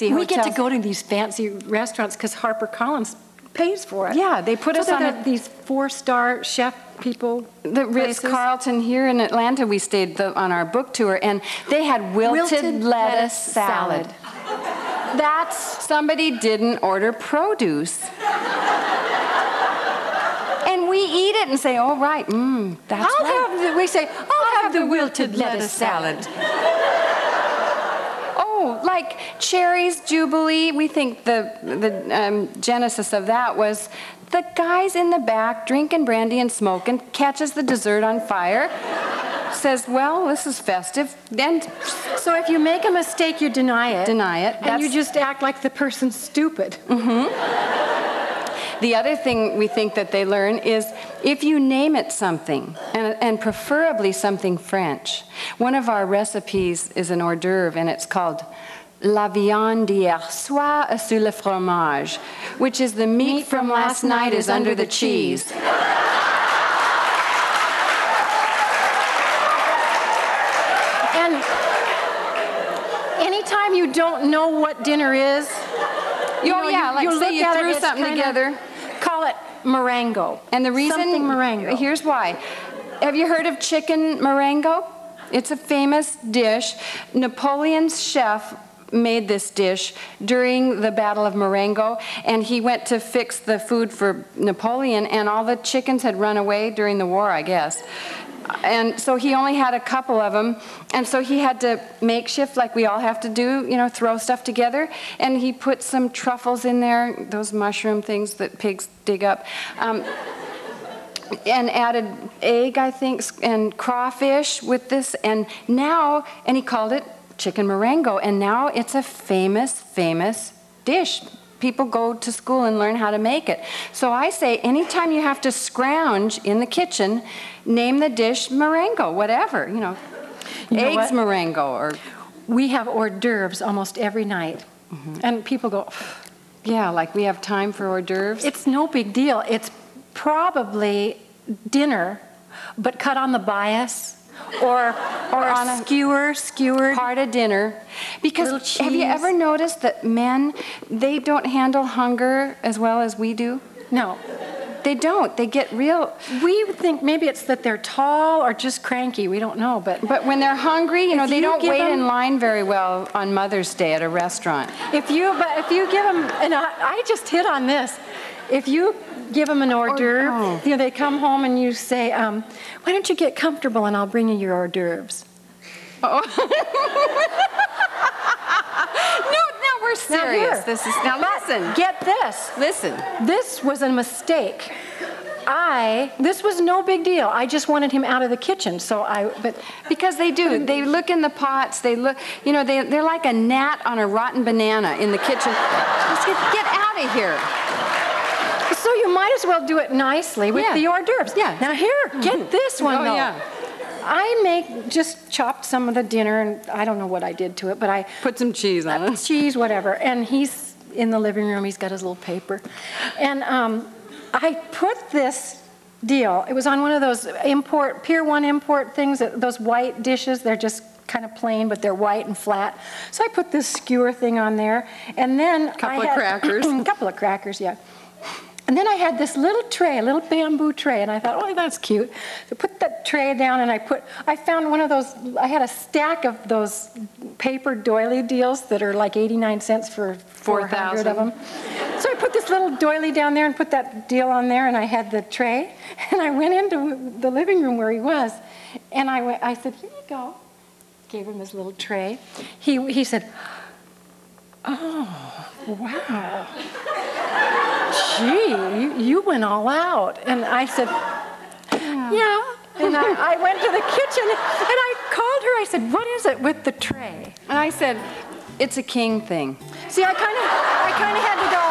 We get to go to these fancy restaurants because HarperCollins pays for it. Yeah, they put us on these 4-star chef people. The Ritz-Carlton here in Atlanta, we stayed on our book tour, and they had wilted lettuce salad. That's, somebody didn't order produce. And we eat it and say, oh, right, that's right. We say, I'll have the wilted lettuce salad. Oh, like Cherry's Jubilee, we think the genesis of that was the guy's in the back drinking brandy and smoking, catches the dessert on fire, says, well, this is festive. Then, so if you make a mistake, you deny it. Deny it. And you just act like the person's stupid. The other thing we think that they learn is if you name it something, and preferably something French. One of our recipes is an hors d'oeuvre, and it's called La viande d'hier soir sur le fromage, which is the meat from last night is under the cheese. And anytime you don't know what dinner is, like say you threw something together. Call it Marengo. And the reason, Marengo. Here's why. Have you heard of chicken Marengo? It's a famous dish. Napoleon's chef made this dish during the Battle of Marengo, and he went to fix the food for Napoleon, and all the chickens had run away during the war, I guess. And so he only had a couple of them, and so he had to makeshift like we all have to do, throw stuff together. And he put some truffles in there, those mushroom things that pigs dig up, and added egg, I think, and crawfish with this. And he called it chicken Marengo, and now it's a famous, famous dish. People go to school and learn how to make it. So I say, anytime you have to scrounge in the kitchen, name the dish Marengo, whatever, eggs Marengo. Or we have hors d'oeuvres almost every night, and people go, yeah, like we have time for hors d'oeuvres. It's no big deal. It's probably dinner, but cut on the bias. Or on a skewered part of dinner. Because have you ever noticed that men, they don't handle hunger as well as we do? No. They don't. They get real. We think maybe it's that they're tall or just cranky. We don't know. But when they're hungry, they don't wait in line very well on Mother's Day at a restaurant. If you give them, and I just hit on this, if you give them an hors d'oeuvre, they come home and you say, why don't you get comfortable and I'll bring you your hors d'oeuvres. No, we're serious. Now listen. Get this. Listen. This was a mistake. This was no big deal. I just wanted him out of the kitchen, but because they do. They look in the pots. They look, they're like a gnat on a rotten banana in the kitchen. Just get out of here. So you might as well do it nicely with the hors d'oeuvres. Yeah. Now here, get this one though. Yeah. I just chopped some of the dinner, and I don't know what I did to it, but I put some cheese on it. Cheese, whatever. And he's in the living room. He's got his little paper, and I put this deal. It was on one of those Pier 1 import things. Those white dishes. They're just kind of plain, but they're white and flat. So I put this skewer thing on there, and then a couple of crackers, yeah. And then I had this little tray, a little bamboo tray, and I thought, oh, that's cute. So I put that tray down, and I found one of those, I had a stack of those paper doily deals that are like 89 cents for 400 of them. So I put this little doily down there and put that deal on there, and I had the tray, and I went into the living room where he was, and I said, here you go. Gave him this little tray. He said, oh, wow. Gee, you went all out. And I said, yeah. And I went to the kitchen, and I called her. I said, what is it with the tray? And I said, it's a king thing. See, I kind of had to go,